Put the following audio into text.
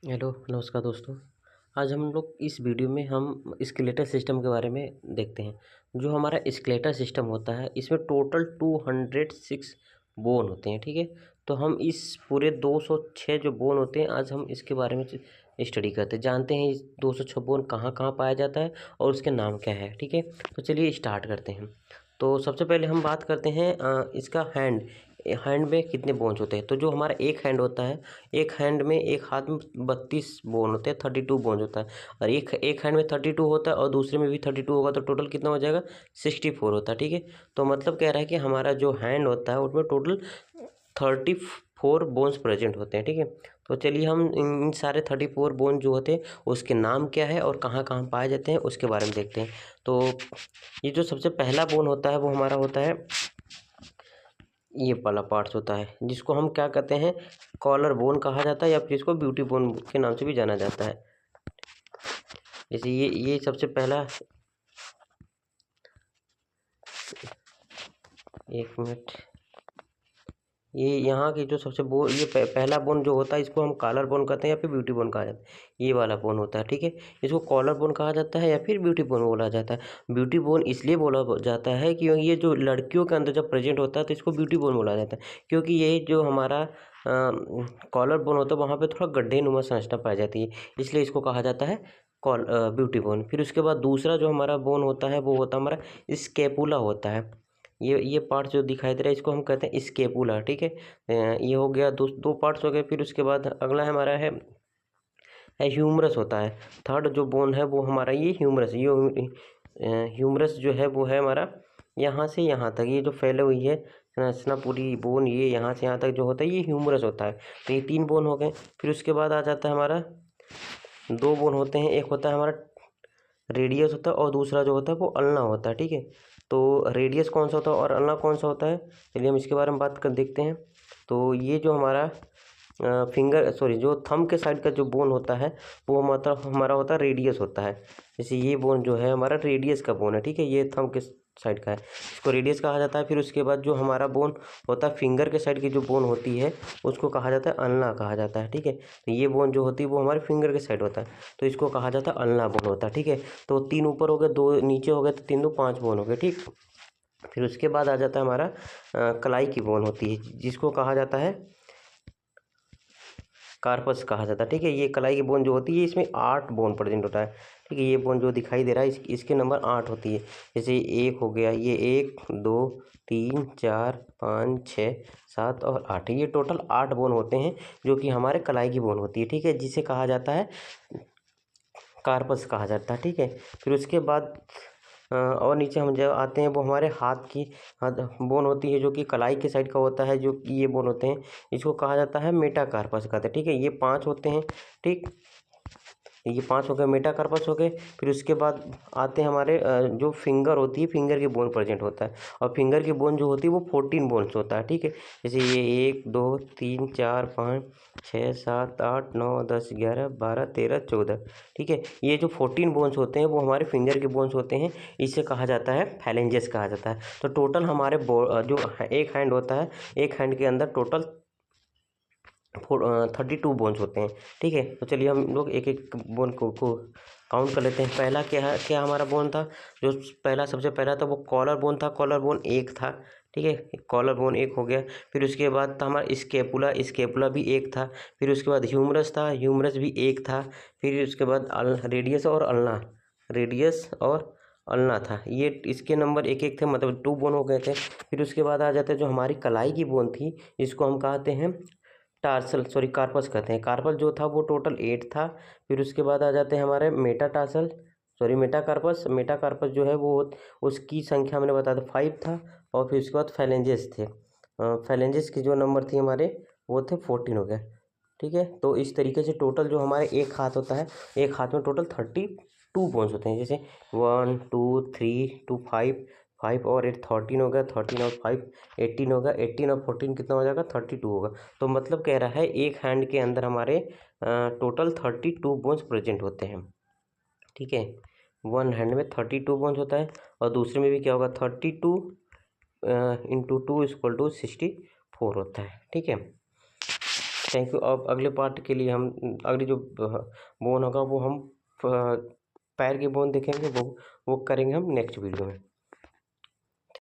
Hello नमस्कार दोस्तों। आज हम लोग इस वीडियो में हम स्केलेटल सिस्टम के बारे में देखते हैं। जो हमारा स्केलेटल सिस्टम होता है इसमें टोटल 206 बोन होते हैं। ठीक है, तो हम इस पूरे 206 जो बोन होते हैं आज हम इसके बारे में स्टडी करते हैं, जानते हैं इस 206 बोन कहाँ कहाँ पाया जाता है और उसके नाम क्या है। ठीक है, तो चलिए स्टार्ट करते हैं। तो सबसे पहले हम बात करते हैं इसका हैंड में कितने बोन्स होते हैं। तो जो हमारा एक हैंड होता है, एक हैंड में एक हाथ में 32 बोन होते हैं, 32 बोन होता है। और एक एक हैंड में 32 होता है और दूसरे में भी 32 होगा, तो टोटल कितना हो जाएगा 64 होता है। ठीक है, तो मतलब कह रहा है कि हमारा जो हैंड होता है उसमें टोटल 34 बोन्स प्रेजेंट होते हैं। ठीक है, तो चलिए हम इन सारे 34 बोन जो होते हैं उसके नाम क्या है और कहाँ कहाँ पाए जाते हैं उसके बारे में देखते हैं। तो ये जो सबसे पहला बोन होता है वो हमारा होता है, ये वाला पार्ट्स होता है जिसको हम क्या कहते हैं, कॉलर बोन कहा जाता है या फिर इसको ब्यूटी बोन के नाम से भी जाना जाता है। जैसे ये सबसे पहला, एक मिनट, ये यहाँ की जो सबसे ये पहला बोन जो होता है इसको हम कॉलर बोन कहते हैं या फिर ब्यूटी बोन कहा जाता है। ये वाला बोन होता है। ठीक है, इसको कॉलर बोन कहा जाता है या फिर ब्यूटी बोन बोला जाता है। ब्यूटी बोन इसलिए बोला जाता है कि ये जो लड़कियों के अंदर जब प्रेजेंट होता है तो इसको ब्यूटी बोन बोला जाता है, क्योंकि ये जो हमारा कॉलर बोन होता है वहाँ पर थोड़ा गड्ढे नुमा संरचना पाई जाती है, इसलिए इसको कहा जाता है ब्यूटी बोन। फिर उसके बाद दूसरा जो हमारा बोन होता है वो होता है हमारा स्केपुला होता है। ये पार्ट जो दिखाई दे रहा है इसको हम कहते हैं स्केपुला। ठीक है, ये हो गया, दो पार्ट्स हो गए। फिर उसके बाद अगला हमारा है ह्यूमरस होता है। थर्ड जो बोन है वो हमारा ये ह्यूमरस, ये ह्यूमरस जो है वो है हमारा यहाँ से यहाँ तक, ये जो फैले हुई है संरचना पूरी बोन, ये यहाँ से यहाँ तक जो होता है ये ह्यूमरस होता है। तो ये 3 बोन हो गए। फिर उसके बाद आ जाता है हमारा 2 बोन होते हैं, एक होता है हमारा रेडियस होता है और दूसरा जो होता है वो अल्ना होता है। ठीक है, तो रेडियस कौन सा होता है और अल्ना कौन सा होता है, चलिए हम इसके बारे में बात कर देखते हैं। तो ये जो हमारा जो थंब के साइड का जो बोन होता है वो हमारा होता है रेडियस होता है। जैसे ये बोन जो है हमारा रेडियस का बोन है। ठीक है, ये थंब के साइड का है, इसको रेडियस कहा जाता है। फिर उसके बाद जो हमारा बोन होता है फिंगर के साइड की जो बोन होती है उसको कहा जाता है अल्ना कहा जाता है। ठीक है, तो ये बोन जो होती है वो हमारे फिंगर के साइड होता है, तो इसको कहा जाता है अल्ना बोन होता है। ठीक है, तो 3 ऊपर हो गए, 2 नीचे हो गए, तो 3 2 5 बोन हो गए। ठीक, फिर उसके बाद आ जाता है हमारा कलाई की बोन होती है जिसको कहा जाता है कार्पस कहा जाता है। ठीक है, ये कलाई की बोन जो होती है इसमें 8 बोन प्रेजेंट होता है। ठीक है, ये बोन जो दिखाई दे रहा है इसके नंबर 8 होती है। जैसे एक हो गया, ये 1 2 3 4 5 6 7 और 8, ये टोटल 8 बोन होते हैं जो कि हमारे कलाई की बोन होती है। ठीक है, जिसे कहा जाता है कार्पस कहा जाता है। ठीक है, फिर उसके बाद और नीचे हम जब आते हैं वो हमारे हाथ बोन होती है जो कि कलाई के साइड का होता है, जो कि ये बोन होते हैं इसको कहा जाता है मेटाकार्पस कहते हैं। ठीक है, ये 5 होते हैं। ठीक, ये 5 हो गए, मेटाकार्पस हो गए। फिर उसके बाद आते हैं हमारे जो फिंगर होती है, फिंगर की बोन प्रेजेंट होता है और फिंगर की बोन जो होती है वो 14 बोन्स होता है। ठीक है, जैसे ये 1 2 3 4 5 6 7 8 9 10 11 12 13 14। ठीक है, ये जो 14 बोन्स होते हैं वो हमारे फिंगर के बोन्स होते हैं, इसे कहा जाता है फैलेंजेस कहा जाता है। तो टोटल हमारे जो एक हैंड होता है, एक हैंड के अंदर टोटल 32 बोन्स होते हैं। ठीक है, तो चलिए हम लोग एक एक बोन को काउंट कर लेते हैं। पहला क्या है, क्या हमारा बोन था, जो पहला सबसे पहला था वो कॉलर बोन था, कॉलर बोन 1 था। ठीक है, कॉलर बोन 1 हो गया। फिर उसके बाद था हमारा स्केपुला, स्केपुला भी 1 था। फिर उसके बाद ह्यूमरस था, ह्यूमरस भी 1 था। फिर उसके बाद रेडियस और अल्ना, रेडियस और अल्ना था, ये इसके नंबर 1 1 थे, मतलब 2 बोन हो गए थे। फिर उसके बाद आ जाते हैं जो हमारी कलाई की बोन थी, इसको हम कहते हैं कार्पस कहते हैं। कार्पस जो था वो टोटल 8 था। फिर उसके बाद आ जाते हैं हमारे मेटाकार्पस, मेटाकार्पस जो है वो उसकी संख्या मैंने बताया था 5 था। और फिर उसके बाद फैलेंजेस थे, फैलेंजेस की जो नंबर थी हमारे वो थे 14 हो गए। ठीक है, तो इस तरीके से टोटल जो हमारे एक हाथ होता है, एक हाथ में टोटल 32 बोन्स होते हैं। जैसे 1 2 3 2 5 5 और 8 13 हो गया, 13 और 5 18 होगा, 18 और 14 कितना हो जाएगा 32 होगा। तो मतलब कह रहा है एक हैंड के अंदर हमारे टोटल 32 बोन्स प्रेजेंट होते हैं। ठीक है, वन हैंड में 32 बोन्स होता है और दूसरे में भी क्या होगा 32 इंटू 2 इक्वल टू 64 होता है। ठीक है, थैंक यू। अब अगले पार्ट के लिए हम अगली जो बोन होगा वो हम पैर की बोन देखेंगे, वो करेंगे हम नेक्स्ट वीडियो में।